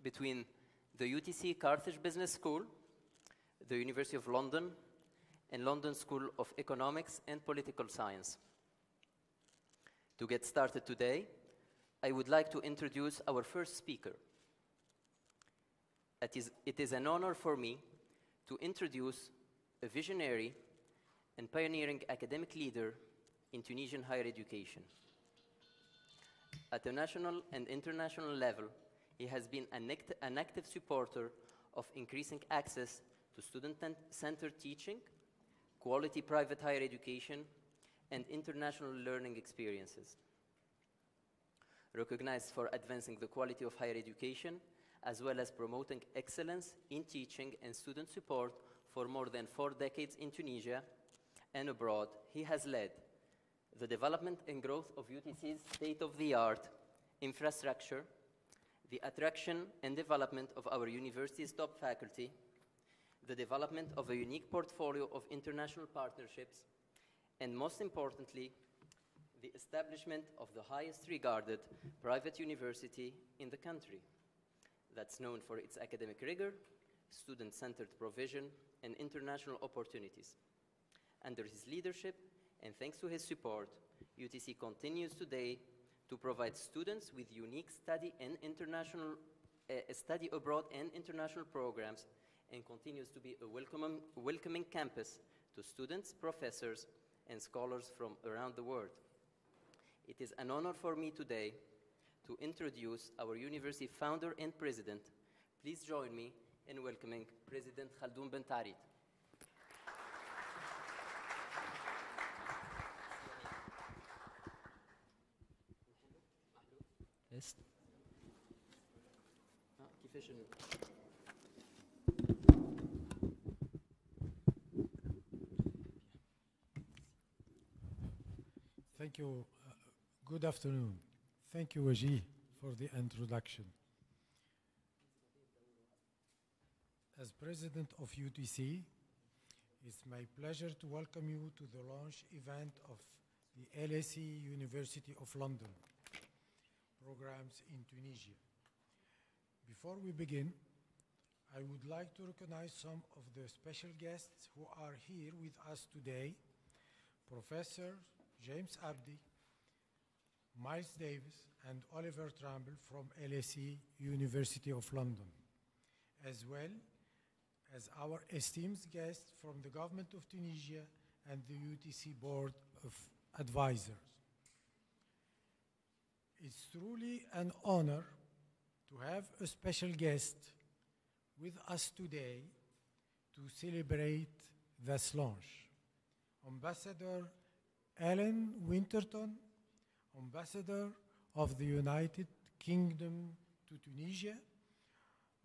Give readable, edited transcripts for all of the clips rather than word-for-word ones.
between the UTC Carthage Business School, the University of London, and London School of Economics and Political Science. To get started today, I would like to introduce our first speaker. It is an honor for me to introduce a visionary and pioneering academic leader in Tunisian higher education. At a national and international level, he has been an active supporter of increasing access to student-centered teaching, quality private higher education, and international learning experiences. Recognized for advancing the quality of higher education, as well as promoting excellence in teaching and student support for more than 4 decades in Tunisia and abroad, he has led the development and growth of UTC's state-of-the-art infrastructure, the attraction and development of our university's top faculty, the development of a unique portfolio of international partnerships, and most importantly, the establishment of the highest regarded private university in the country that's known for its academic rigor, student-centered provision, and international opportunities. Under his leadership, and thanks to his support, UTC continues today to provide students with unique study abroad and international programs, and continues to be a welcoming campus to students, professors, and scholars from around the world. It is an honor for me today to introduce our university founder and president. Please join me in welcoming President Khaldoun Ben Tarid. Yes. Thank you. Good afternoon. Thank you, Waji, for the introduction. As president of UTC, it's my pleasure to welcome you to the launch event of the LSE University of London programs in Tunisia. Before we begin, I would like to recognize some of the special guests who are here with us today: Professor James Abdi, Miles Davis, and Oliver Tramble from LSE University of London, as well as our esteemed guests from the Government of Tunisia and the UTC Board of Advisors. It's truly an honor to have a special guest with us today to celebrate this launch. Ambassador Ellen Winterton, Ambassador of the United Kingdom to Tunisia.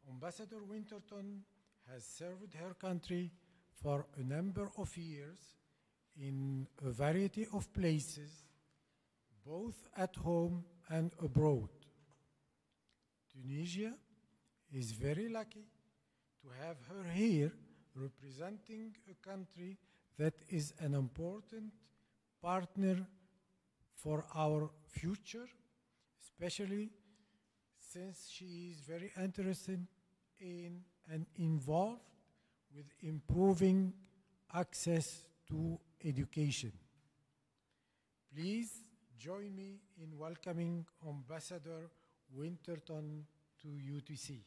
Ambassador Winterton has served her country for a number of years in a variety of places, both at home and abroad. Tunisia is very lucky to have her here representing a country that is an important partner for our future, especially since she is very interested in and involved with improving access to education. Please join me in welcoming Ambassador Winterton to UTC.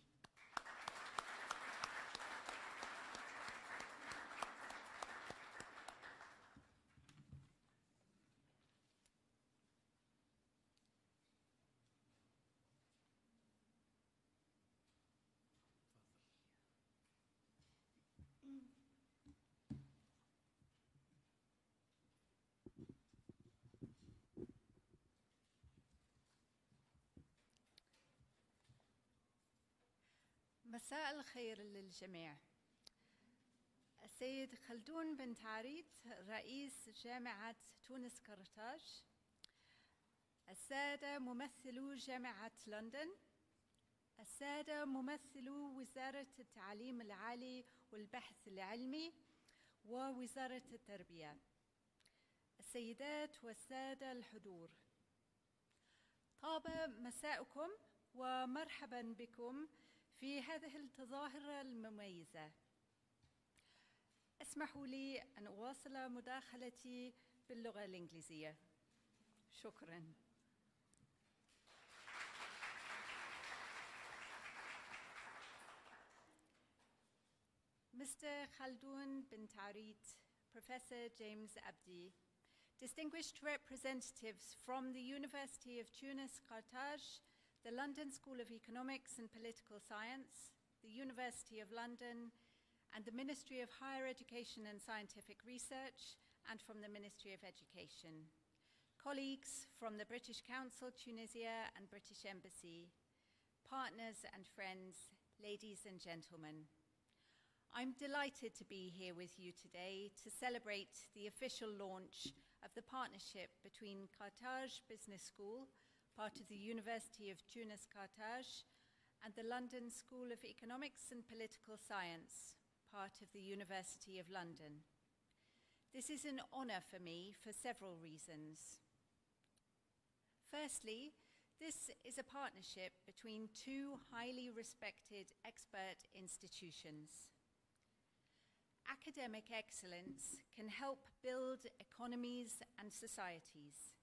مساء الخير للجميع. السيد خلدون بن تعريد رئيس جامعة تونس كارتاج، السادة ممثلو جامعة لندن، السادة ممثلو وزارة التعليم العالي والبحث العلمي ووزارة التربية، السيدات والسادة الحضور، طاب مساءكم ومرحبا بكم في هذه التظاهرة المميزة. اسمحوا لي أن أواصل مداخلتي باللغة الإنجليزية. شكراً. Mr. Khaldoun bin Tarit, Professor James Abdi, distinguished representatives from the University of Tunis, Carthage, the London School of Economics and Political Science, the University of London, and the Ministry of Higher Education and Scientific Research, and from the Ministry of Education. Colleagues from the British Council, Tunisia, and British Embassy, partners and friends, ladies and gentlemen. I'm delighted to be here with you today to celebrate the official launch of the partnership between Carthage Business School, part of the University of Tunis, Carthage, and the London School of Economics and Political Science, part of the University of London. This is an honor for me for several reasons. Firstly, this is a partnership between two highly respected expert institutions. Academic excellence can help build economies and societies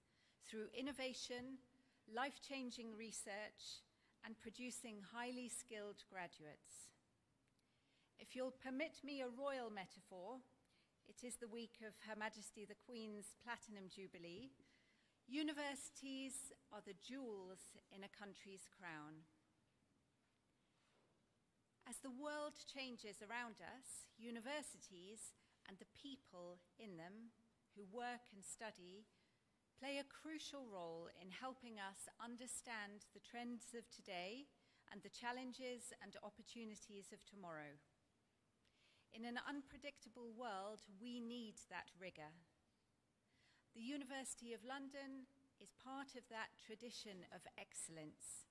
through innovation, life-changing research, and producing highly skilled graduates. If you'll permit me a royal metaphor, it is the week of Her Majesty the Queen's Platinum Jubilee. Universities are the jewels in a country's crown. As the world changes around us, universities and the people in them who work and study play a crucial role in helping us understand the trends of today and the challenges and opportunities of tomorrow. In an unpredictable world, we need that rigor. The University of London is part of that tradition of excellence.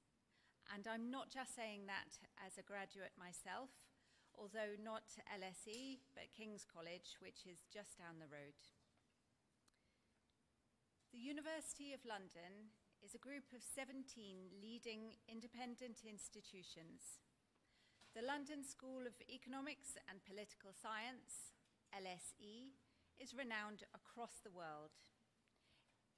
And I'm not just saying that as a graduate myself, although not LSE, but King's College, which is just down the road. The University of London is a group of 17 leading independent institutions. The London School of Economics and Political Science, LSE, is renowned across the world.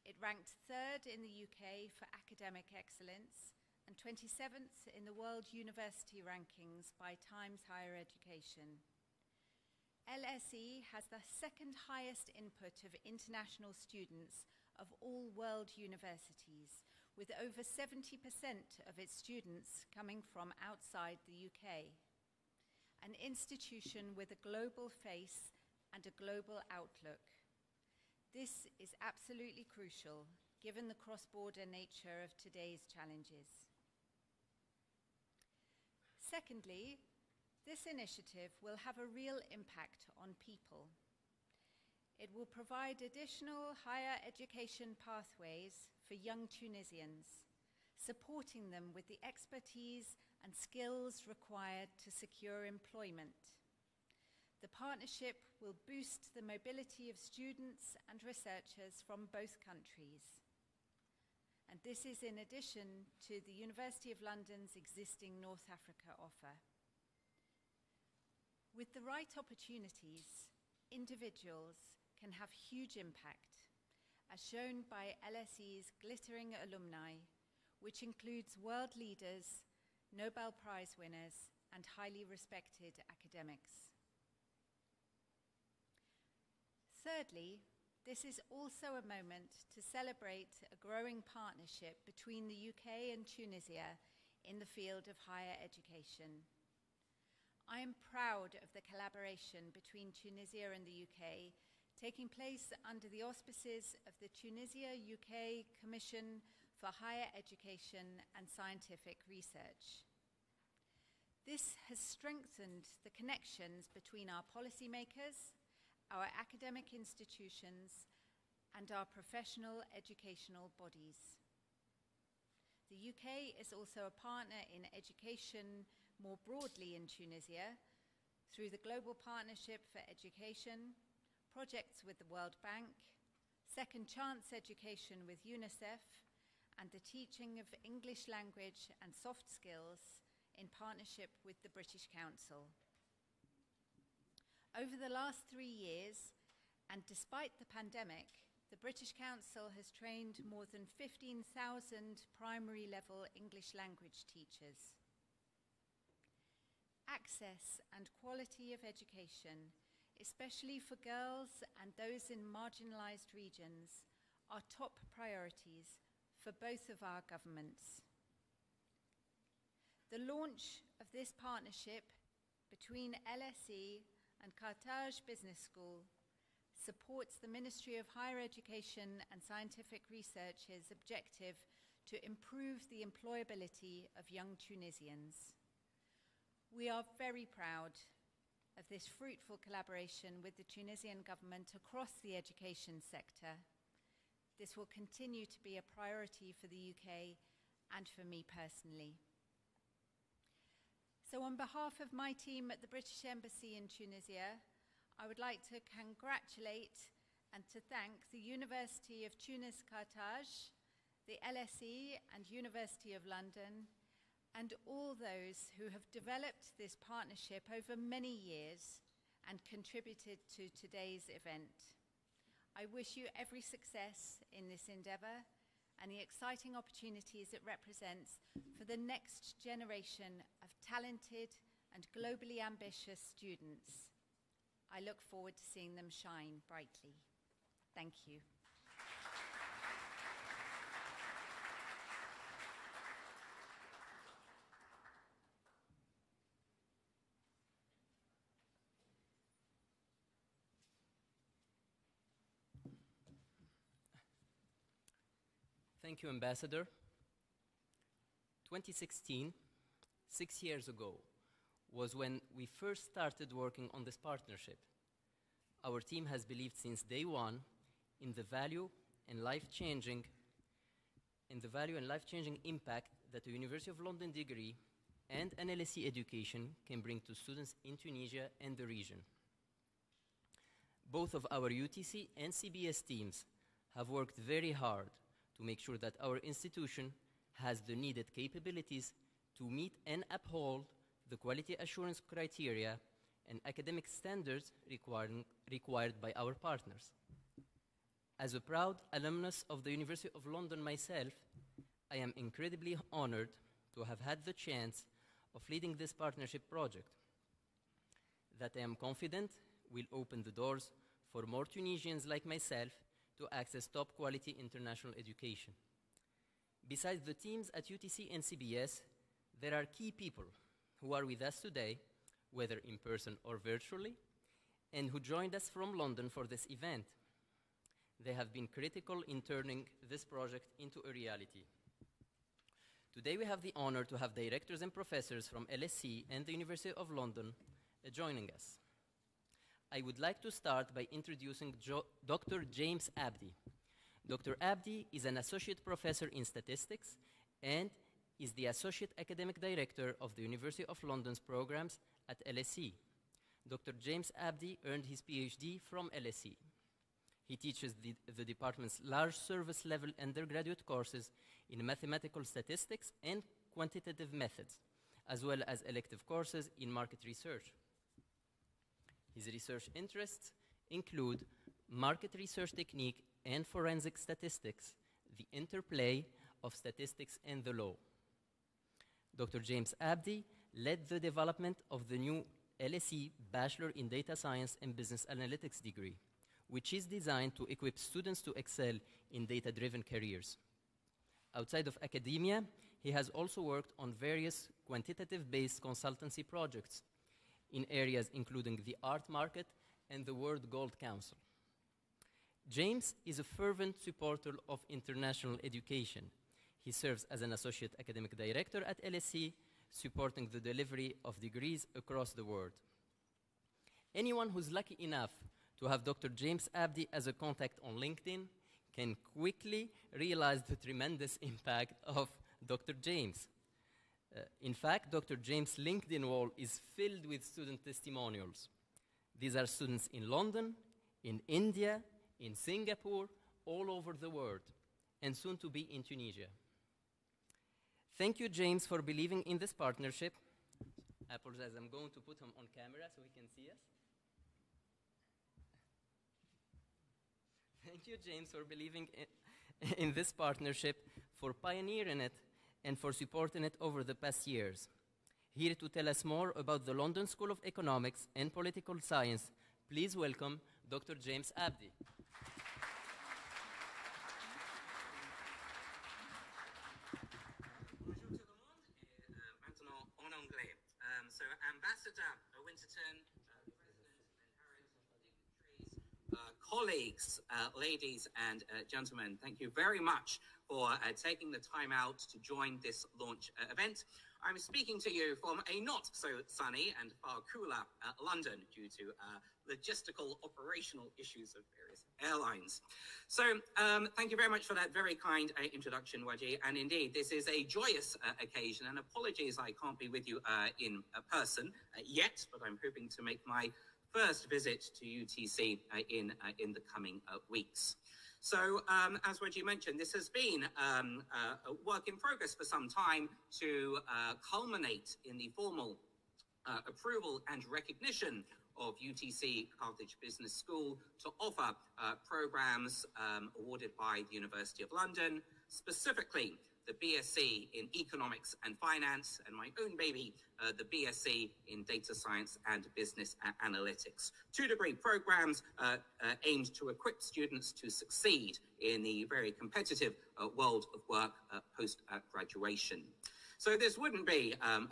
It ranked 3rd in the UK for academic excellence and 27th in the World University Rankings by Times Higher Education. LSE has the 2nd highest input of international students of all world universities, with over 70% of its students coming from outside the UK. An institution with a global face and a global outlook. This is absolutely crucial, given the cross-border nature of today's challenges. Secondly, this initiative will have a real impact on people. It will provide additional higher education pathways for young Tunisians, supporting them with the expertise and skills required to secure employment. The partnership will boost the mobility of students and researchers from both countries. And this is in addition to the University of London's existing North Africa offer. With the right opportunities, individuals can have huge impact, as shown by LSE's glittering alumni, which includes world leaders, Nobel Prize winners, and highly respected academics. Thirdly, this is also a moment to celebrate a growing partnership between the UK and Tunisia in the field of higher education. I am proud of the collaboration between Tunisia and the UK taking place under the auspices of the Tunisia-UK Commission for Higher Education and Scientific Research. This has strengthened the connections between our policymakers, our academic institutions, and our professional educational bodies. The UK is also a partner in education more broadly in Tunisia through the Global Partnership for Education, projects with the World Bank, Second Chance Education with UNICEF, and the teaching of English language and soft skills in partnership with the British Council. Over the last 3 years, and despite the pandemic, the British Council has trained more than 15,000 primary level English language teachers. Access and quality of education, especially for girls and those in marginalised regions, are top priorities for both of our governments. The launch of this partnership between LSE and Carthage Business School supports the Ministry of Higher Education and Scientific Research's objective to improve the employability of young Tunisians. We are very proud of this fruitful collaboration with the Tunisian government across the education sector. This will continue to be a priority for the UK and for me personally. So on behalf of my team at the British Embassy in Tunisia, I would like to congratulate and to thank the University of Tunis Carthage, the LSE and University of London, and all those who have developed this partnership over many years and contributed to today's event. I wish you every success in this endeavour and the exciting opportunities it represents for the next generation of talented and globally ambitious students. I look forward to seeing them shine brightly. Thank you. Thank you, Ambassador. 2016, 6 years ago, was when we first started working on this partnership. Our team has believed since day one in the value and life-changing impact that a University of London degree and an LSE education can bring to students in Tunisia and the region. Both of our UTC and CBS teams have worked very hard to make sure that our institution has the needed capabilities to meet and uphold the quality assurance criteria and academic standards required by our partners. As a proud alumnus of the University of London myself, I am incredibly honored to have had the chance of leading this partnership project that I am confident will open the doors for more Tunisians like myself to access top quality international education. Besides the teams at UTC and CBS, there are key people who are with us today, whether in person or virtually, and who joined us from London for this event. They have been critical in turning this project into a reality. Today we have the honor to have directors and professors from LSE and the University of London joining us. I would like to start by introducing Dr. James Abdi. Dr. Abdi is an associate professor in statistics and is the associate academic director of the University of London's programs at LSE. Dr. James Abdi earned his PhD from LSE. He teaches the department's large service level undergraduate courses in mathematical statistics and quantitative methods, as well as elective courses in market research. His research interests include market research technique and forensic statistics, the interplay of statistics and the law. Dr. James Abdi led the development of the new LSE Bachelor in Data Science and Business Analytics degree, which is designed to equip students to excel in data-driven careers. Outside of academia, he has also worked on various quantitative-based consultancy projects in areas including the art market and the World Gold Council. James is a fervent supporter of international education. He serves as an associate academic director at LSE, supporting the delivery of degrees across the world. Anyone who's lucky enough to have Dr. James Abdi as a contact on LinkedIn can quickly realize the tremendous impact of Dr. James. In fact, Dr. James' LinkedIn wall is filled with student testimonials. These are students in London, in India, in Singapore, all over the world, and soon to be in Tunisia. Thank you, James, for believing in this partnership I apologize, I'm going to put him on camera so he can see us. Thank you, James, for believing in this partnership, for pioneering it, and for supporting it over the past years. Here to tell us more about the London School of Economics and Political Science, please welcome Dr. James Abdi. So Ambassador Winterton, colleagues, ladies and gentlemen, thank you very much for taking the time out to join this launch event. I'm speaking to you from a not so sunny and far cooler London due to logistical operational issues of various airlines. So thank you very much for that very kind introduction, Waji. And indeed, this is a joyous occasion, and apologies I can't be with you in person yet, but I'm hoping to make my first visit to UTC in the coming weeks. So, as Waji mentioned, this has been a work in progress for some time to culminate in the formal approval and recognition of UTC Carthage Business School to offer programs awarded by the University of London, specifically the BSc in Economics and Finance, and my own baby, the BSc in Data Science and Business Analytics. 2-degree programs aimed to equip students to succeed in the very competitive world of work post-graduation. So this wouldn't be an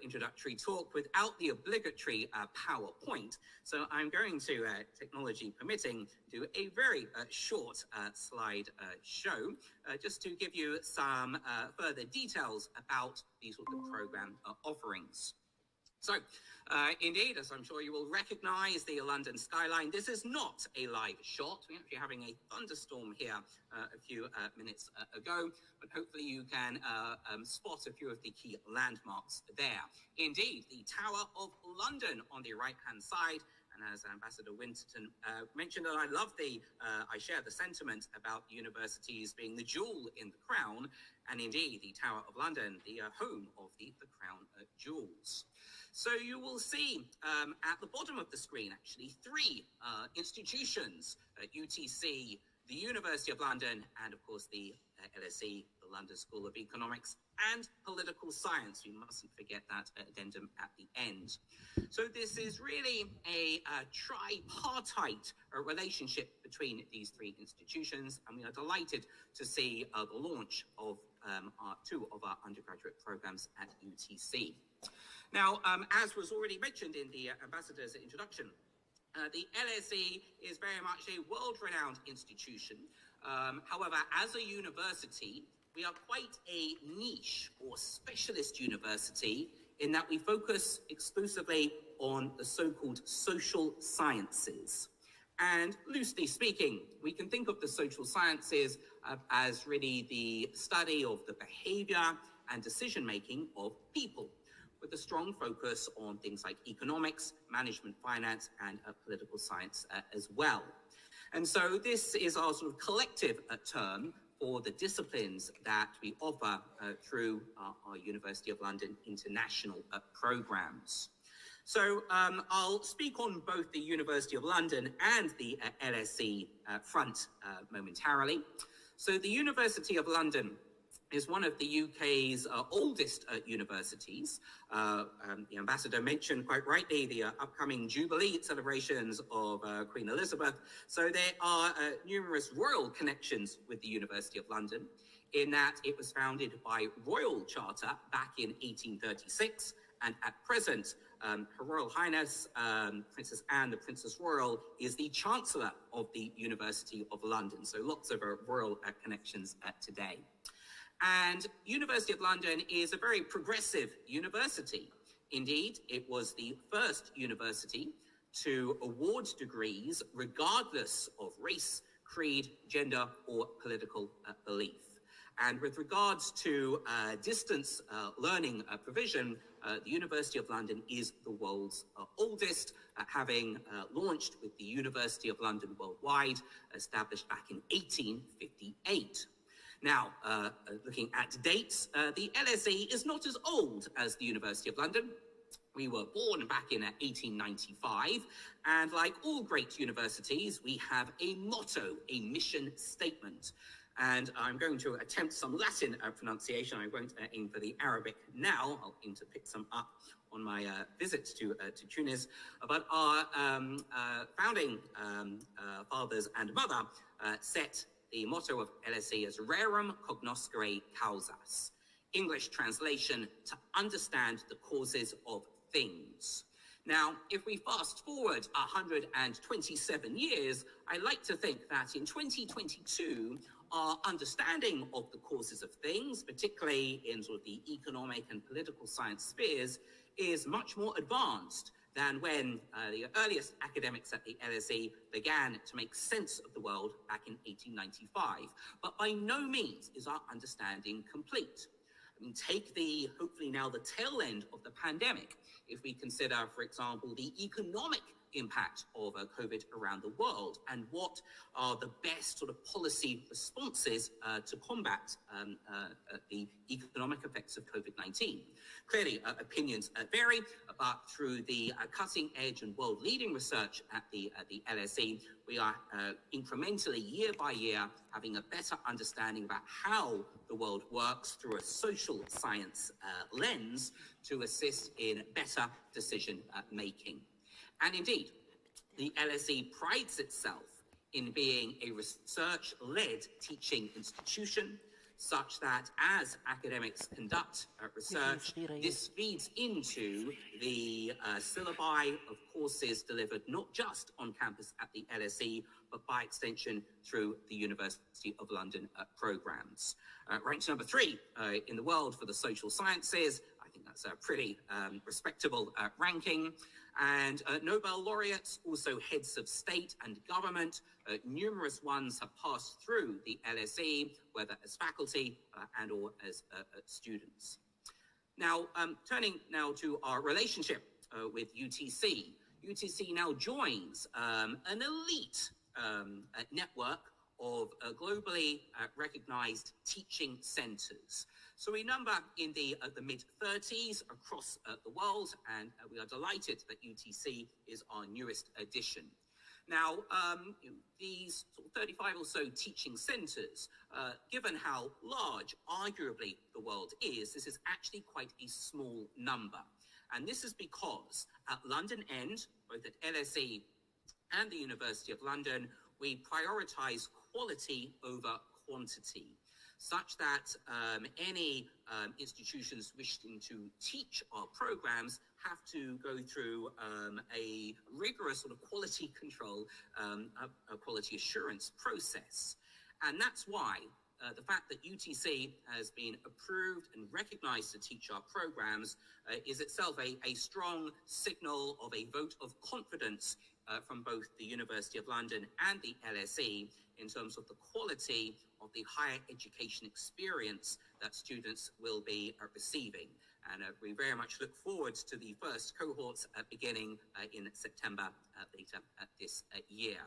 introductory talk without the obligatory PowerPoint. So I'm going to, technology permitting, do a very short slide show just to give you some further details about these sort of program offerings. So, indeed, as I'm sure you will recognize the London skyline, this is not a live shot. We're actually having a thunderstorm here a few minutes ago, but hopefully you can spot a few of the key landmarks there. Indeed, the Tower of London on the right-hand side, and as Ambassador Winterton mentioned, and I share the sentiment about universities being the jewel in the crown, and indeed the Tower of London, the home of the crown jewels. So you will see at the bottom of the screen, actually, 3 institutions, UTC, the University of London, and of course the LSE, the London School of Economics and Political Science. We mustn't forget that addendum at the end. So this is really a tripartite relationship between these 3 institutions, and we are delighted to see the launch of 2 of our undergraduate programs at UTC. Now, as was already mentioned in the ambassador's introduction, the LSE is very much a world-renowned institution. However, as a university, we are quite a niche or specialist university in that we focus exclusively on the so-called social sciences. And loosely speaking, we can think of the social sciences as really the study of the behavior and decision-making of people, with a strong focus on things like economics, management, finance, and political science as well. And so this is our sort of collective term for the disciplines that we offer through our University of London international programs. So I'll speak on both the University of London and the LSE front momentarily. So the University of London is one of the UK's oldest universities. The ambassador mentioned quite rightly the upcoming Jubilee celebrations of Queen Elizabeth. So there are numerous royal connections with the University of London, in that it was founded by royal charter back in 1836, and at present, Her Royal Highness Princess Anne, the Princess Royal, is the Chancellor of the University of London. So lots of royal connections today. And University of London is a very progressive university. Indeed, it was the first university to award degrees regardless of race, creed, gender, or political belief. And with regards to distance learning provision, the University of London is the world's oldest, having launched with the University of London Worldwide, established back in 1858. Now, looking at dates, the LSE is not as old as the University of London. We were born back in 1895, and like all great universities, we have a motto, a mission statement. And I'm going to attempt some Latin pronunciation. I won't aim for the Arabic now. I'll aim to pick some up on my visit to Tunis. But our founding fathers and mother set the motto of LSE as rerum cognoscere causas. English translation, to understand the causes of things. Now, if we fast forward 127 years, I like to think that in 2022, our understanding of the causes of things, particularly in sort of the economic and political science spheres, is much more advanced than when the earliest academics at the LSE began to make sense of the world back in 1895. But by no means is our understanding complete. I mean, take the, hopefully now the tail end of the pandemic, if we consider, for example, the economic impact of COVID around the world and what are the best sort of policy responses to combat the economic effects of COVID-19. Clearly, opinions vary, but through the cutting edge and world leading research at the LSE, we are incrementally, year by year, having a better understanding about how the world works through a social science lens to assist in better decision making. And indeed, the LSE prides itself in being a research-led teaching institution, such that as academics conduct research, this feeds into the syllabi of courses delivered not just on campus at the LSE, but by extension through the University of London programs. Ranked number 3 in the world for the social sciences. I think that's a pretty respectable ranking. And Nobel laureates, also heads of state and government, numerous ones have passed through the LSE, whether as faculty and or as students. Now, turning now to our relationship with UTC. UTC now joins an elite network of globally recognized teaching centers. So we number in the mid-30s across the world, and we are delighted that UTC is our newest addition. Now, these 35 or so teaching centers, given how large, arguably, the world is, this is actually quite a small number. And this is because at London End, both at LSE and the University of London, we prioritize quality over quantity, such that any institutions wishing to teach our programs have to go through a rigorous sort of quality control, a quality assurance process. And that's why the fact that UTC has been approved and recognized to teach our programs is itself a strong signal of a vote of confidence from both the University of London and the LSE in terms of the quality of the higher education experience that students will be receiving. And we very much look forward to the first cohorts beginning in September later this year.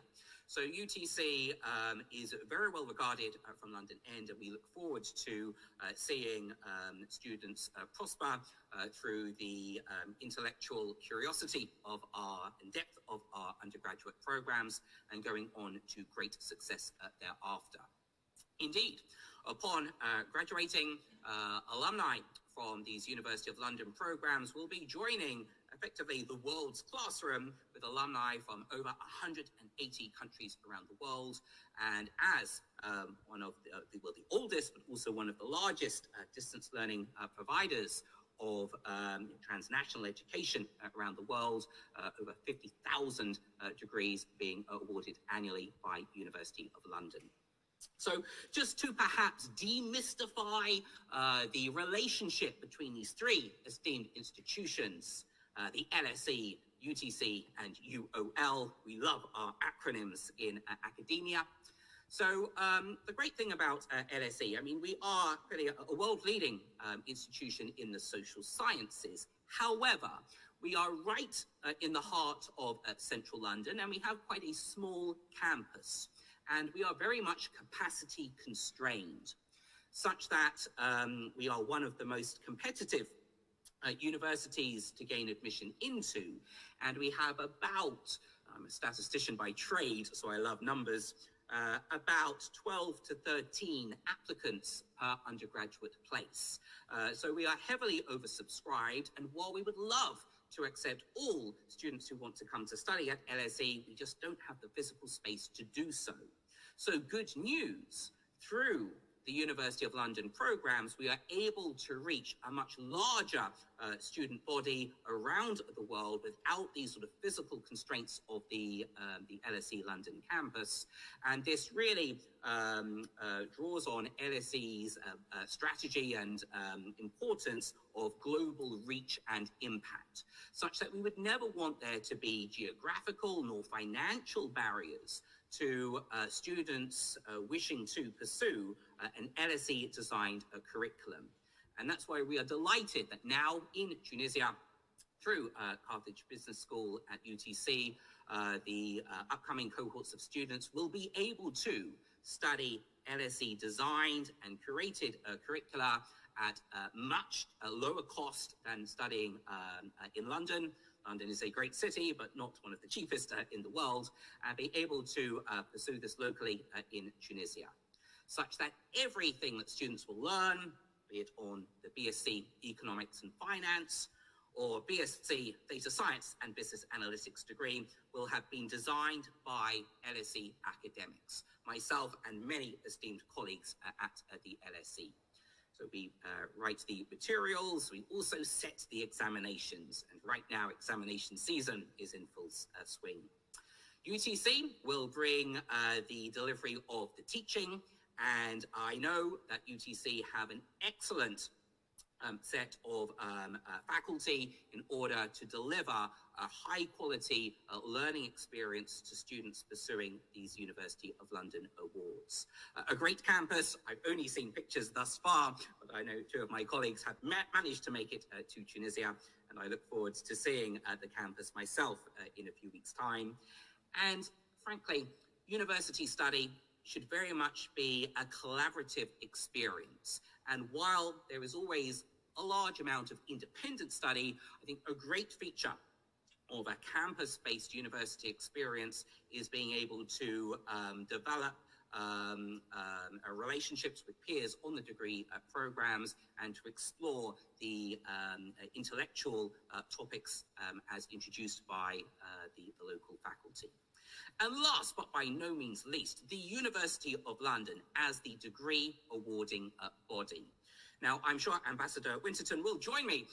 So UTC is very well regarded from London End, and we look forward to seeing students prosper through the intellectual curiosity of our and depth of our undergraduate programs and going on to great success thereafter. Indeed, upon graduating, alumni from these University of London programs will be joining effectively the world's classroom with alumni from over 180 countries around the world. And as one of the oldest, but also one of the largest distance learning providers of transnational education around the world, over 50,000 degrees being awarded annually by University of London. So just to perhaps demystify the relationship between these three esteemed institutions, the LSE, UTC, and UOL. We love our acronyms in academia. So the great thing about LSE, I mean, we are really a world-leading institution in the social sciences. However, we are right in the heart of central London, and we have quite a small campus. And we are very much capacity constrained, such that we are one of the most competitive universities to gain admission into, and we have about, I'm a statistician by trade, so I love numbers, about 12 to 13 applicants per undergraduate place. So we are heavily oversubscribed, and while we would love to accept all students who want to come to study at LSE, we just don't have the physical space to do so. So good news, through the University of London programs, we are able to reach a much larger student body around the world without these sort of physical constraints of the LSE London campus. And this really draws on LSE's strategy and importance of global reach and impact, such that we would never want there to be geographical nor financial barriers to students wishing to pursue an LSE-designed curriculum. And that's why we are delighted that now in Tunisia, through Carthage Business School at UTC, the upcoming cohorts of students will be able to study LSE-designed and curated curricula at much lower cost than studying in London. London is a great city, but not one of the cheapest in the world, and be able to pursue this locally in Tunisia, such that everything that students will learn, be it on the BSc Economics and Finance or BSc Data Science and Business Analytics degree, will have been designed by LSE academics, myself and many esteemed colleagues at the LSE. So we write the materials, we also set the examinations, and right now examination season is in full swing. UTC will bring the delivery of the teaching, and I know that UTC have an excellent set of faculty in order to deliver a high-quality learning experience to students pursuing these University of London awards. A great campus. I've only seen pictures thus far, but I know two of my colleagues have managed to make it to Tunisia, and I look forward to seeing the campus myself in a few weeks' time. And frankly, university study should very much be a collaborative experience. And while there is always a large amount of independent study, I think a great feature of a campus-based university experience is being able to develop relationships with peers on the degree programs and to explore the intellectual topics as introduced by the local faculty. And last but by no means least, the University of London as the degree awarding body. Now, I'm sure Ambassador Winterton will join me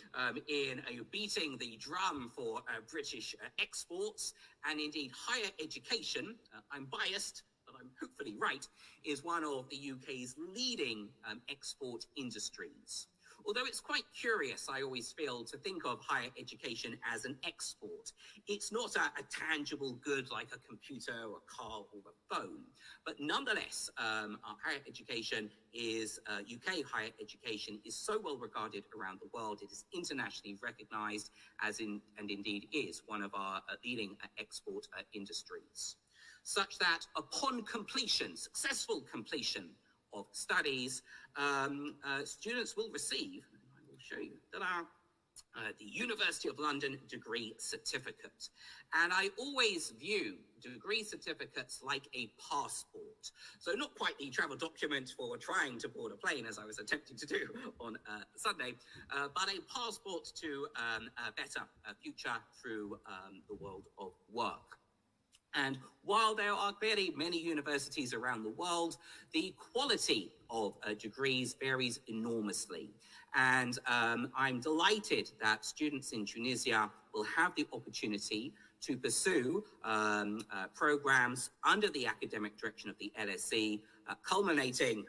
in beating the drum for British exports, and indeed higher education, I'm biased, but I'm hopefully right, is one of the UK's leading export industries. Although it's quite curious, I always feel, to think of higher education as an export. It's not a tangible good like a computer or a car or a phone. But nonetheless, our higher education is, UK higher education is so well regarded around the world. It is internationally recognized and indeed is one of our leading export industries. Such that upon completion, successful completion of studies, students will receive, and I will show you, that are the University of London degree certificate. And I always view degree certificates like a passport. So not quite the travel document for trying to board a plane, as I was attempting to do on Sunday, but a passport to a better future through the world of work. And while there are clearly many universities around the world, the quality of degrees varies enormously. And I'm delighted that students in Tunisia will have the opportunity to pursue programs under the academic direction of the LSE, culminating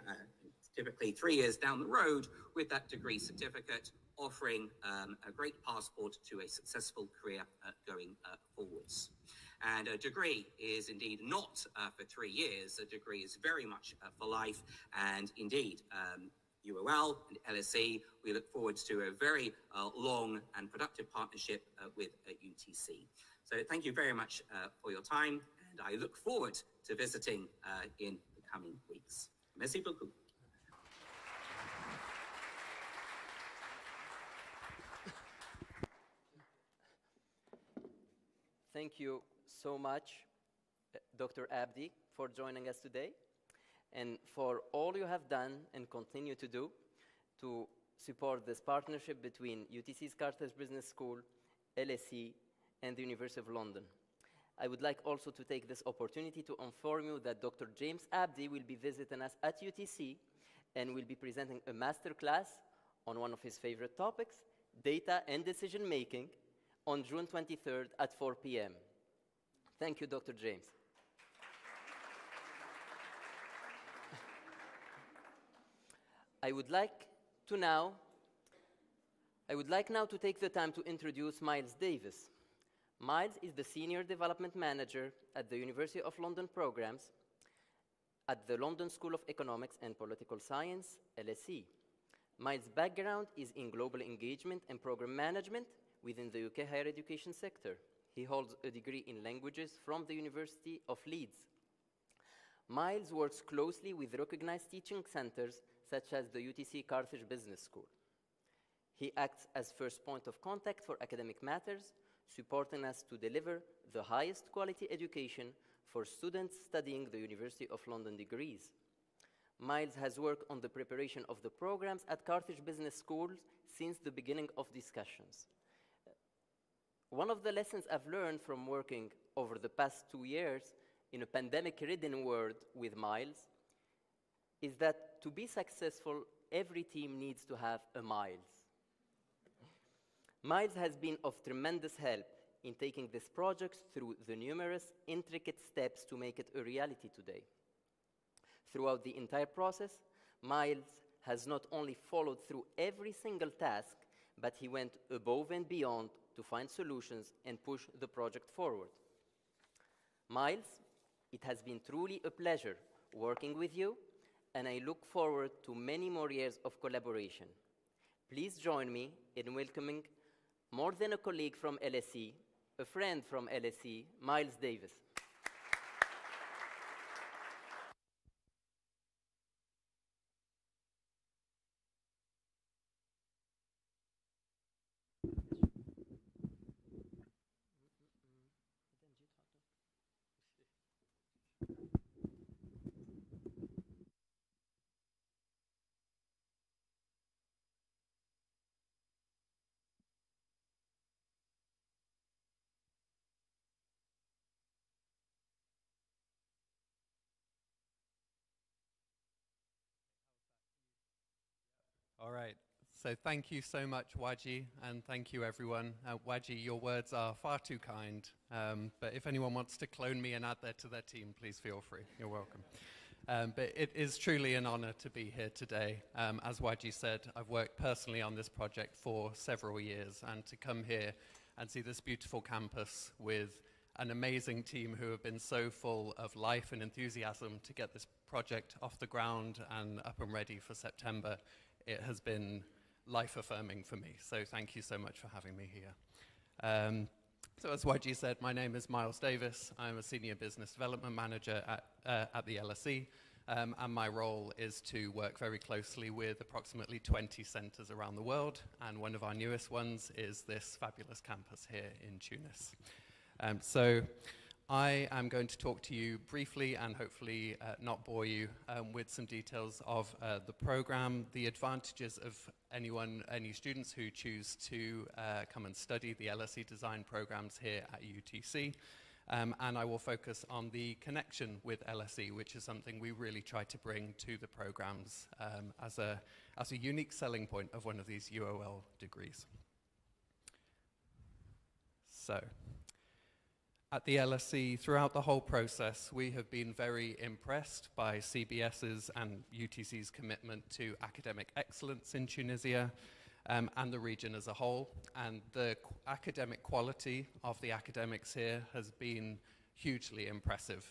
typically 3 years down the road with that degree certificate, offering a great passport to a successful career going forwards. And a degree is indeed not for 3 years. A degree is very much for life. And indeed, UOL and LSE, we look forward to a very long and productive partnership with UTC. So thank you very much for your time. And I look forward to visiting in the coming weeks. Merci beaucoup. Thank you so much, Dr. Abdi, for joining us today, and for all you have done and continue to do to support this partnership between UTC's Carthage Business School, LSE, and the University of London. I would like also to take this opportunity to inform you that Dr. James Abdi will be visiting us at UTC and will be presenting a master class on one of his favorite topics, data and decision making, on June 23rd at 4 p.m. Thank you, Dr. James. I would like now to take the time to introduce Miles Davis. Miles is the Senior Development Manager at the University of London Programs at the London School of Economics and Political Science, LSE. Miles' background is in global engagement and program management within the UK higher education sector. He holds a degree in languages from the University of Leeds. Miles works closely with recognized teaching centers such as the UTC Carthage Business School. He acts as first point of contact for academic matters, supporting us to deliver the highest quality education for students studying the University of London degrees. Miles has worked on the preparation of the programs at Carthage Business School since the beginning of discussions. One of the lessons I've learned from working over the past 2 years in a pandemic-ridden world with Miles is that to be successful, every team needs to have a Miles. Miles has been of tremendous help in taking this project through the numerous intricate steps to make it a reality today. Throughout the entire process, Miles has not only followed through every single task, but he went above and beyond to find solutions and push the project forward. Miles, it has been truly a pleasure working with you, and I look forward to many more years of collaboration. Please join me in welcoming more than a colleague from LSE, a friend from LSE, Miles Davis. All right, so thank you so much, Waji, and thank you, everyone. Waji, your words are far too kind, but if anyone wants to clone me and add that to their team, please feel free. You're welcome. But it is truly an honor to be here today. As Waji said, I've worked personally on this project for several years, and to come here and see this beautiful campus with an amazing team who have been so full of life and enthusiasm to get this project off the ground and up and ready for September, it has been life-affirming for me. So thank you so much for having me here. So as YG said, my name is Miles Davis. I'm a Senior Business Development Manager at the LSE, and my role is to work very closely with approximately 20 centers around the world, and one of our newest ones is this fabulous campus here in Tunis. So I am going to talk to you briefly and hopefully not bore you with some details of the program, the advantages of any students who choose to come and study the LSE design programs here at UTC. And I will focus on the connection with LSE, which is something we really try to bring to the programs as a unique selling point of one of these UOL degrees. So, at the LSE, throughout the whole process, we have been very impressed by CBS's and UTC's commitment to academic excellence in Tunisia and the region as a whole. And the academic quality of the academics here has been hugely impressive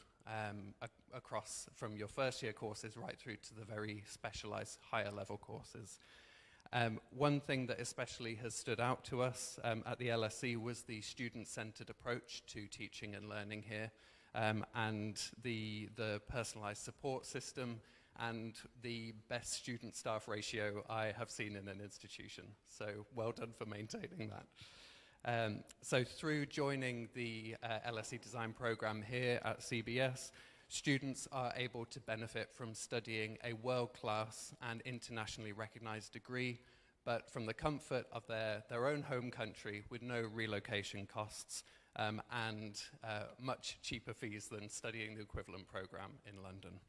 across from your first year courses right through to the very specialized higher level courses. One thing that especially has stood out to us at the LSE was the student-centered approach to teaching and learning here, and the personalized support system and the best student-staff ratio I have seen in an institution. So well done for maintaining that. So through joining the LSE design program here at CBS, students are able to benefit from studying a world-class and internationally recognized degree, but from the comfort of their own home country with no relocation costs and much cheaper fees than studying the equivalent program in London.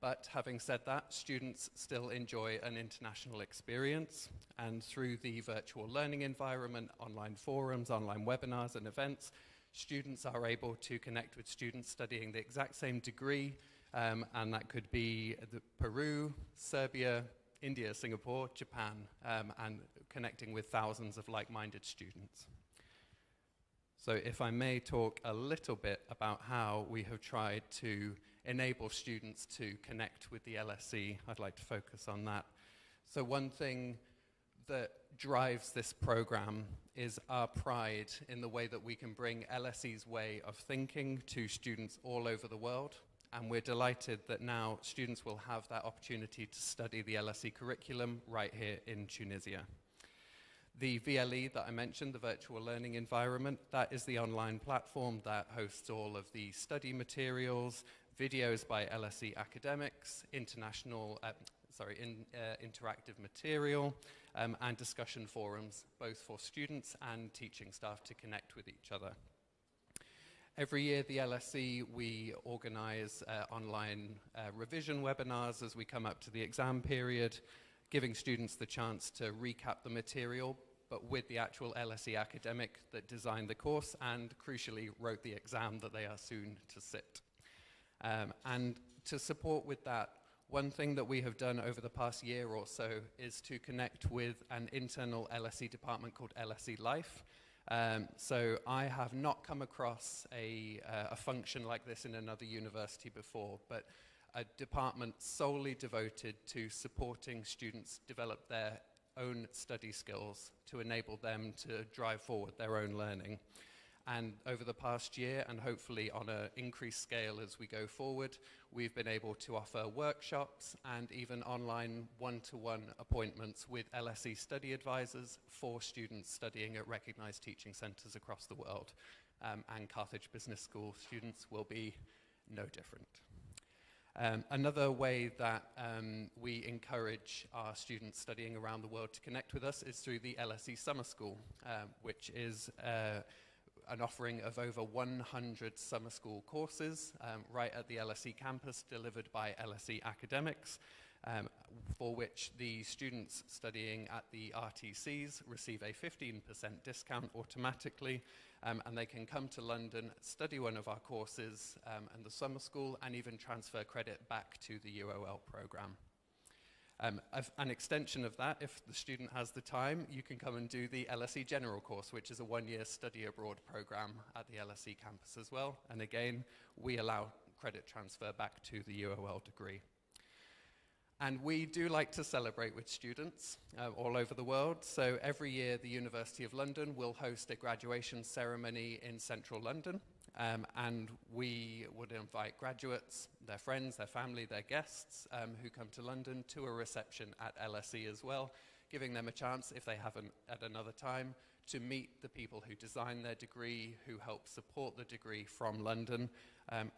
But having said that, students still enjoy an international experience, and through the virtual learning environment, online forums, online webinars and events, students are able to connect with students studying the exact same degree, and that could be Peru, Serbia, India, Singapore, Japan, and connecting with thousands of like-minded students. So if I may talk a little bit about how we have tried to enable students to connect with the LSE, I'd like to focus on that. So one thing that drives this program is our pride in the way that we can bring LSE's way of thinking to students all over the world. And we're delighted that now students will have that opportunity to study the LSE curriculum right here in Tunisia. The VLE that I mentioned, the virtual learning environment, that is the online platform that hosts all of the study materials, videos by LSE academics, interactive material, and discussion forums, both for students and teaching staff to connect with each other. Every year, the LSE, we organize online revision webinars as we come up to the exam period, giving students the chance to recap the material, but with the actual LSE academic that designed the course and, crucially, wrote the exam that they are soon to sit. And to support with that, one thing that we have done over the past year or so is to connect with an internal LSE department called LSE Life. So I have not come across a function like this in another university before, but a department solely devoted to supporting students develop their own study skills to enable them to drive forward their own learning. And over the past year, and hopefully on an increased scale as we go forward, we've been able to offer workshops and even online one-to-one appointments with LSE study advisors for students studying at recognized teaching centers across the world. And Carthage Business School students will be no different. Another way that we encourage our students studying around the world to connect with us is through the LSE Summer School, which is an offering of over 100 summer school courses right at the LSE campus, delivered by LSE academics, for which the students studying at the RTCs receive a 15% discount automatically, and they can come to London, study one of our courses and the summer school, and even transfer credit back to the UOL program. An extension of that, if the student has the time, you can come and do the LSE General course, which is a one-year study abroad program at the LSE campus as well. And again, we allow credit transfer back to the UOL degree. And we do like to celebrate with students all over the world. So every year, the University of London will host a graduation ceremony in central London. And we would invite graduates, their friends, their family, their guests who come to London to a reception at LSE as well, giving them a chance, if they haven't at another time, to meet the people who design their degree, who help support the degree from London,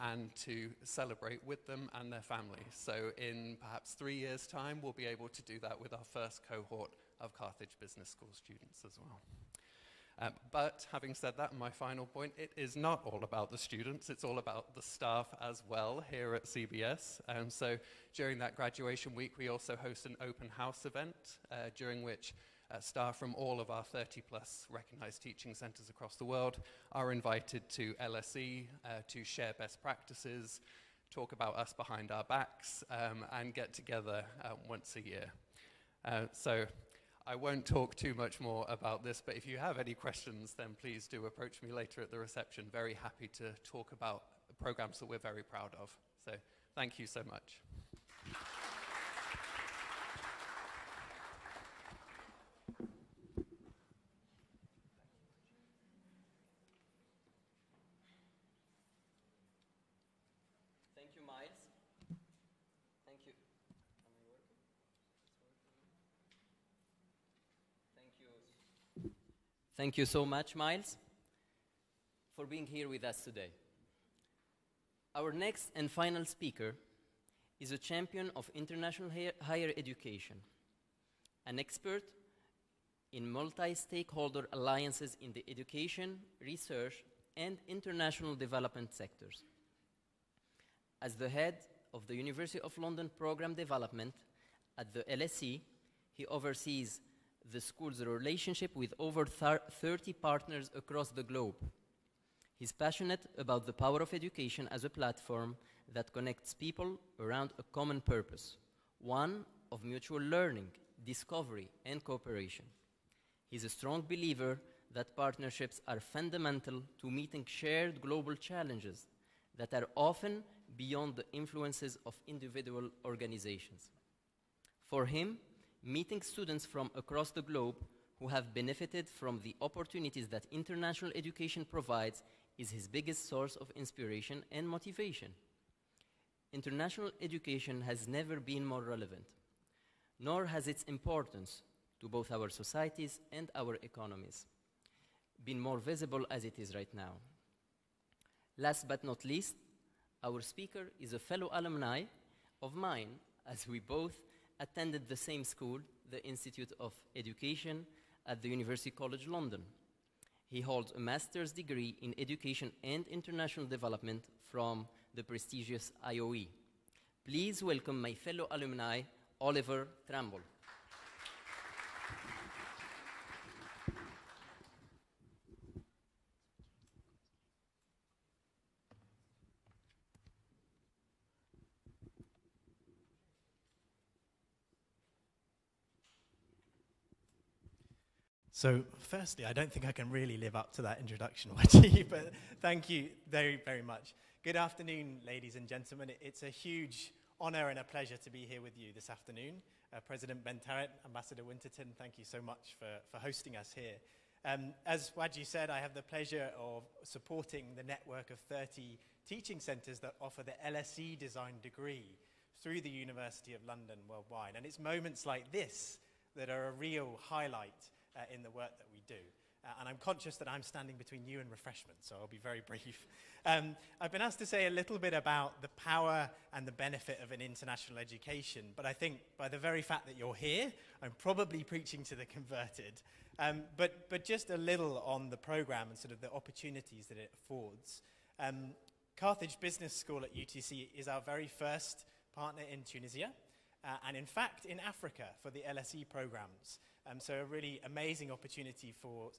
and to celebrate with them and their families. So in perhaps 3 years' time, we'll be able to do that with our first cohort of Carthage Business School students as well. But having said that, my final point, it is not all about the students, it's all about the staff as well here at CBS. So during that graduation week, we also host an open house event during which staff from all of our 30+ recognized teaching centers across the world are invited to LSE to share best practices, talk about us behind our backs, and get together once a year. So I won't talk too much more about this, but if you have any questions, then please do approach me later at the reception. Very happy to talk about programs that we're very proud of. So thank you so much. Thank you, Miles. Thank you. Am I working? It's working. Thank you. Thank you so much, Miles, for being here with us today. Our next and final speaker is a champion of international higher education, an expert in multi-stakeholder alliances in the education, research, and international development sectors. As the head of the University of London Programme Development at the LSE, he oversees the school's relationship with over 30 partners across the globe. He's passionate about the power of education as a platform that connects people around a common purpose, one of mutual learning, discovery, and cooperation. He's a strong believer that partnerships are fundamental to meeting shared global challenges that are often beyond the influences of individual organizations. For him, meeting students from across the globe who have benefited from the opportunities that international education provides is his biggest source of inspiration and motivation. International education has never been more relevant, nor has its importance to both our societies and our economies been more visible as it is right now. Last but not least, our speaker is a fellow alumni of mine, as we both attended the same school, the Institute of Education at the University College London. He holds a master's degree in education and international development from the prestigious IOE. Please welcome my fellow alumni, Oliver Tramble. So firstly, I don't think I can really live up to that introduction, Waji, but thank you very, very much. Good afternoon, ladies and gentlemen. It's a huge honor and a pleasure to be here with you this afternoon. President Ben Tarrant, Ambassador Winterton, thank you so much for hosting us here. As Waji said, I have the pleasure of supporting the network of 30 teaching centres that offer the LSE design degree through the University of London worldwide. And it's moments like this that are a real highlight in the work that we do. And I'm conscious that I'm standing between you and refreshment, so I'll be very brief. I've been asked to say a little bit about the power and the benefit of an international education, but I think by the very fact that you're here, I'm probably preaching to the converted. But just a little on the program and sort of the opportunities that it affords. Carthage Business School at UTC is our very first partner in Tunisia, and in fact in Africa for the LSE programs. So a really amazing opportunity for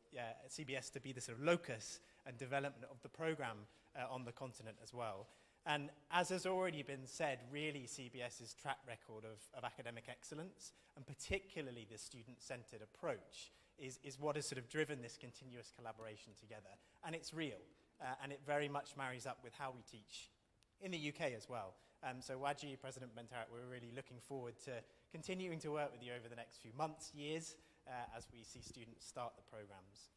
CBS to be the sort of locus and development of the program on the continent as well. And as has already been said, really CBS's track record of academic excellence, and particularly the student-centered approach, is what has sort of driven this continuous collaboration together. And it's real, and it very much marries up with how we teach in the UK as well. So Waji, President Ben Tarrant, we're really looking forward to continuing to work with you over the next few months, years, as we see students start the programs.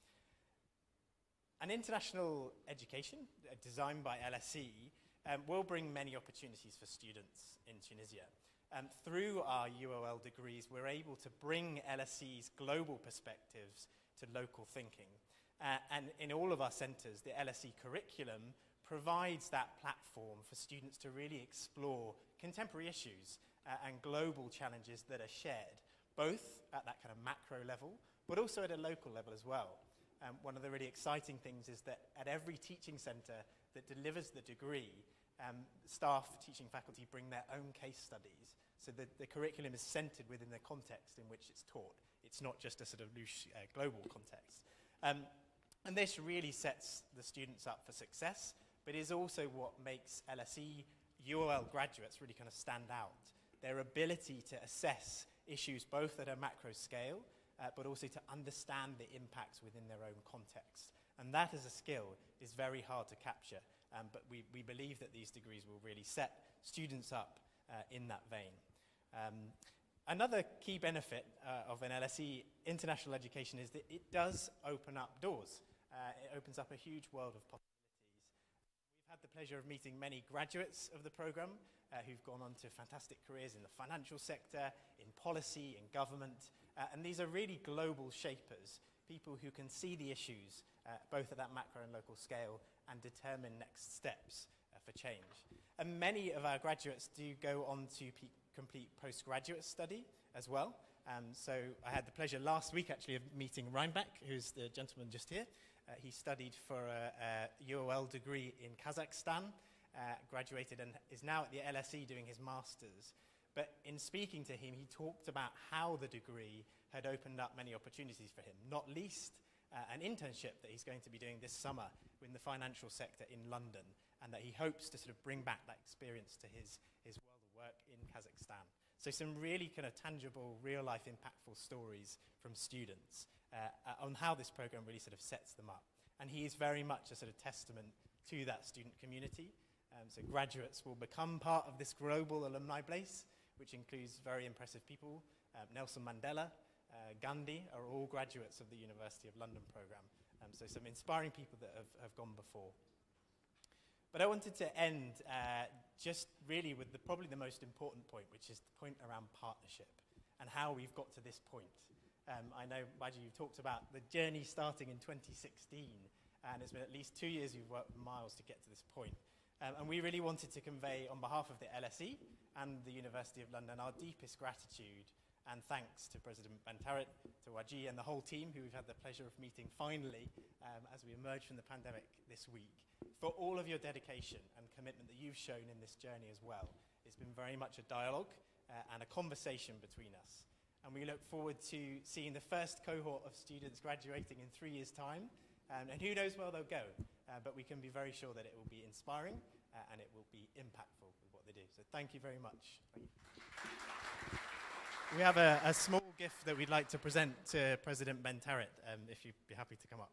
An international education designed by LSE will bring many opportunities for students in Tunisia. Through our UOL degrees, we're able to bring LSE's global perspectives to local thinking. And in all of our centres, the LSE curriculum provides that platform for students to really explore contemporary issues and global challenges that are shared, both at that kind of macro level, but also at a local level as well. One of the really exciting things is that at every teaching centre that delivers the degree, staff, teaching faculty bring their own case studies, so that the curriculum is centred within the context in which it's taught. It's not just a sort of loose global context. And this really sets the students up for success, but is also what makes LSE UOL graduates really kind of stand out. Their ability to assess issues both at a macro scale, but also to understand the impacts within their own context. And that as a skill is very hard to capture, but we believe that these degrees will really set students up in that vein. Another key benefit of an LSE international education is that it does open up doors. It opens up a huge world of possibilities. We've had the pleasure of meeting many graduates of the program who've gone on to fantastic careers in the financial sector, in policy, in government, and these are really global shapers people who can see the issues, both at that macro and local scale, and determine next steps for change. And many of our graduates do go on to complete postgraduate study as well. So I had the pleasure last week actually of meeting Reinbach, who's the gentleman just here. He studied for a UOL degree in Kazakhstan, graduated and is now at the LSE doing his master's. But in speaking to him, he talked about how the degree had opened up many opportunities for him, not least an internship that he's going to be doing this summer in the financial sector in London, and that he hopes to sort of bring back that experience to his world of work in Kazakhstan. So some really kind of tangible, real-life, impactful stories from students on how this program really sort of sets them up. And he is very much a sort of testament to that student community. So graduates will become part of this global alumni base, which includes very impressive people. Nelson Mandela, Gandhi are all graduates of the University of London program. So some inspiring people that have gone before. But I wanted to end just really with probably the most important point, which is the point around partnership and how we've got to this point. I know, Baji, you talked about the journey starting in 2016, and it's been at least 2 years you've worked miles to get to this point. And we really wanted to convey, on behalf of the LSE and the University of London, our deepest gratitude and thanks to President Bantarit, to Waji and the whole team, who we've had the pleasure of meeting finally as we emerge from the pandemic this week, for all of your dedication and commitment that you've shown in this journey as well. It's been very much a dialogue and a conversation between us. And we look forward to seeing the first cohort of students graduating in 3 years' time. And who knows where they'll go, but we can be very sure that it will be inspiring and it will be impactful with what they do. So thank you very much. Thank you. We have a small gift that we'd like to present to President Bantarit, if you'd be happy to come up.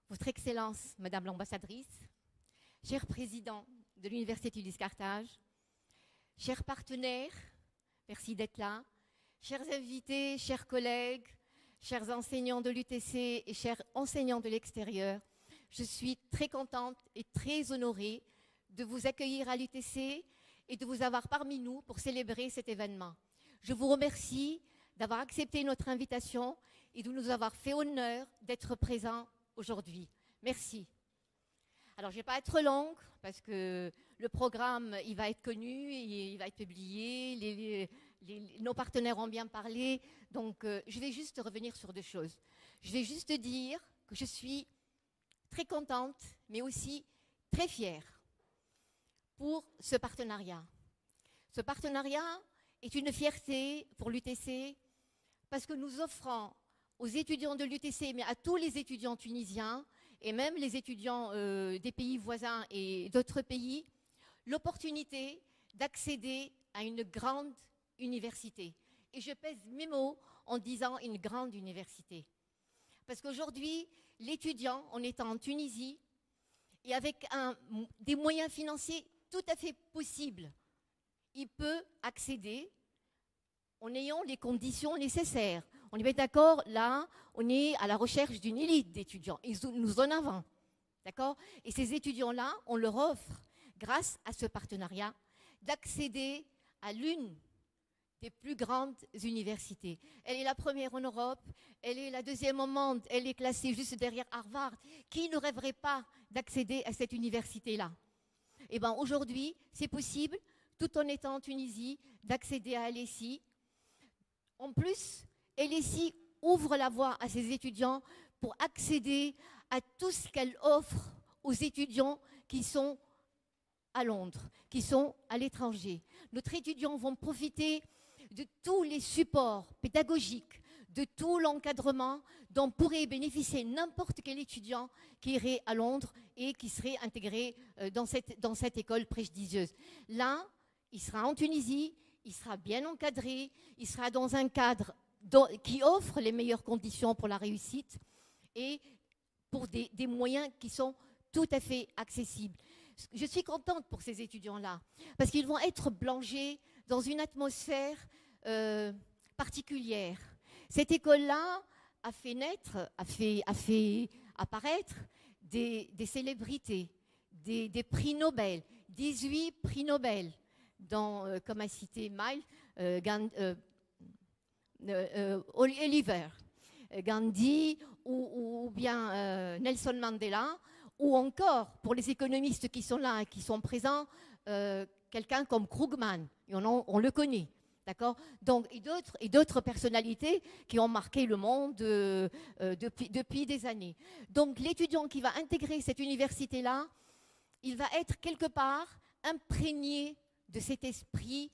Votre Excellence, Madame l'Ambassadrice, cher Président de l'Université Tunis-Carthage, chers partenaires, merci d'être là, chers invités, chers collègues, chers enseignants de l'UTC et chers enseignants de l'extérieur, je suis très contente et très honorée de vous accueillir à l'UTC et de vous avoir parmi nous pour célébrer cet événement. Je vous remercie d'avoir accepté notre invitation et de nous avoir fait honneur d'être présents aujourd'hui. Merci. Alors, je ne vais pas être longue parce que le programme, il va être connu, il va être publié, nos partenaires ont bien parlé, donc je vais juste revenir sur deux choses. Je vais juste dire que je suis très contente, mais aussi très fière pour ce partenariat. Ce partenariat est une fierté pour l'UTC parce que nous offrons aux étudiants de l'UTC, mais à tous les étudiants tunisiens, et même les étudiants des pays voisins et d'autres pays, l'opportunité d'accéder à une grande université. Et je pèse mes mots en disant une grande université. Parce qu'aujourd'hui, l'étudiant, en étant en Tunisie, et avec des moyens financiers tout à fait possibles, il peut accéder en ayant les conditions nécessaires. On est bien d'accord, là, on est à la recherche d'une élite d'étudiants. Et nous en avons, d'accord? Et ces étudiants-là, on leur offre, grâce à ce partenariat, d'accéder à l'une des plus grandes universités. Elle est la première en Europe, elle est la deuxième au monde, elle est classée juste derrière Harvard. Qui ne rêverait pas d'accéder à cette université-là? Eh bien, aujourd'hui, c'est possible, tout en étant en Tunisie, d'accéder à LSE. En plus, LSE ouvre la voie à ses étudiants pour accéder à tout ce qu'elle offre aux étudiants qui sont à Londres, qui sont à l'étranger. Notre étudiants vont profiter de tous les supports pédagogiques, de tout l'encadrement dont pourrait bénéficier n'importe quel étudiant qui irait à Londres et qui serait intégré dans cette école prestigieuse. Là, il sera en Tunisie, il sera bien encadré, il sera dans un cadre qui offre les meilleures conditions pour la réussite et pour des moyens qui sont tout à fait accessibles. Je suis contente pour ces étudiants-là, parce qu'ils vont être plongés dans une atmosphère particulière. Cette école-là a fait naître, a fait apparaître des célébrités, des prix Nobel, 18 prix Nobel, comme a cité Miles, Oliver, Gandhi ou bien Nelson Mandela, ou encore, pour les économistes qui sont là et qui sont présents, quelqu'un comme Krugman, on le connaît, d'accord? Donc, et d'autres personnalités qui ont marqué le monde depuis des années. Donc, l'étudiant qui va intégrer cette université-là, il va être quelque part imprégné de cet esprit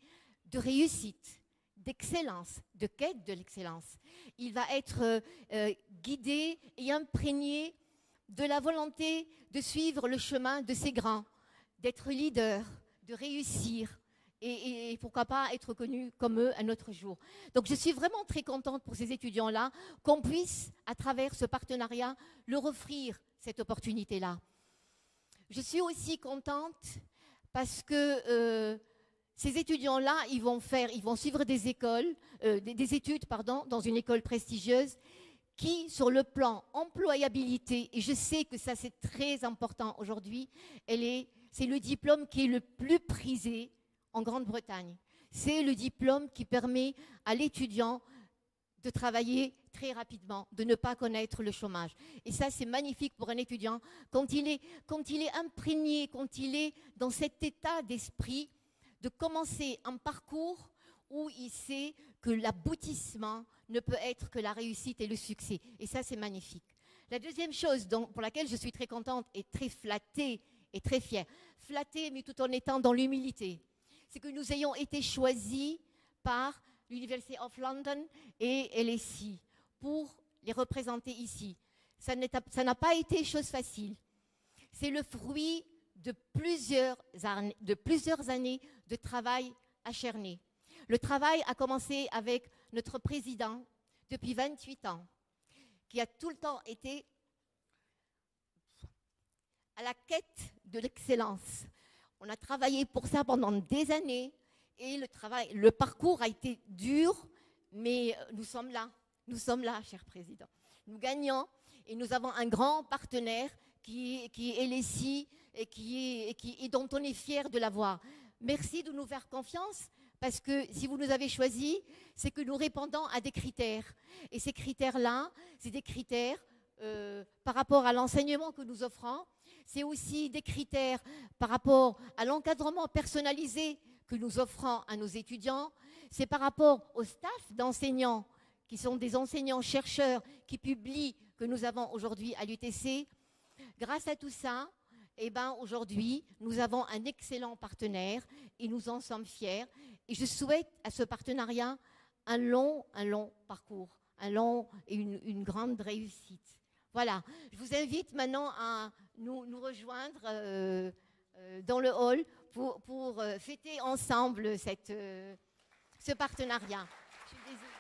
de réussite, d'excellence, de quête de l'excellence. Il va être guidé et imprégné de la volonté de suivre le chemin de ces grands, d'être leader, de réussir et pourquoi pas être connu comme eux un autre jour. Donc je suis vraiment très contente pour ces étudiants-là qu'on puisse, à travers ce partenariat, leur offrir cette opportunité-là. Je suis aussi contente parce que ces étudiants-là, ils vont suivre des études dans une école prestigieuse qui, sur le plan employabilité, et je sais que ça c'est très important aujourd'hui, c'est le diplôme qui est le plus prisé en Grande-Bretagne. C'est le diplôme qui permet à l'étudiant de travailler très rapidement, de ne pas connaître le chômage. Et ça, c'est magnifique pour un étudiant quand il est imprégné, quand il est dans cet état d'esprit de commencer un parcours où il sait que l'aboutissement ne peut être que la réussite et le succès. Et ça, c'est magnifique. La deuxième chose pour laquelle je suis très contente et très flattée et très fière, flattée mais tout en étant dans l'humilité, c'est que nous ayons été choisis par l'University of London et LSE pour les représenter ici. Ça n'a pas été chose facile. C'est le fruit de plusieurs années de travail acharné. Le travail a commencé avec notre président depuis 28 ans, qui a tout le temps été à la quête de l'excellence. On a travaillé pour ça pendant des années et le parcours a été dur, mais nous sommes là, cher président. Nous gagnons et nous avons un grand partenaire qui est LSE et dont on est fiers de l'avoir. Merci de nous faire confiance. Parce que si vous nous avez choisis, c'est que nous répondons à des critères. Et ces critères-là, c'est des critères par rapport à l'enseignement que nous offrons. C'est aussi des critères par rapport à l'encadrement personnalisé que nous offrons à nos étudiants. C'est par rapport au staff d'enseignants, qui sont des enseignants-chercheurs qui publient, que nous avons aujourd'hui à l'UTC. Grâce à tout ça, aujourd'hui, nous avons un excellent partenaire et nous en sommes fiers. Et je souhaite à ce partenariat un long parcours, et une grande réussite. Voilà, je vous invite maintenant à nous rejoindre dans le hall pour fêter ensemble ce partenariat. Je suis désolée.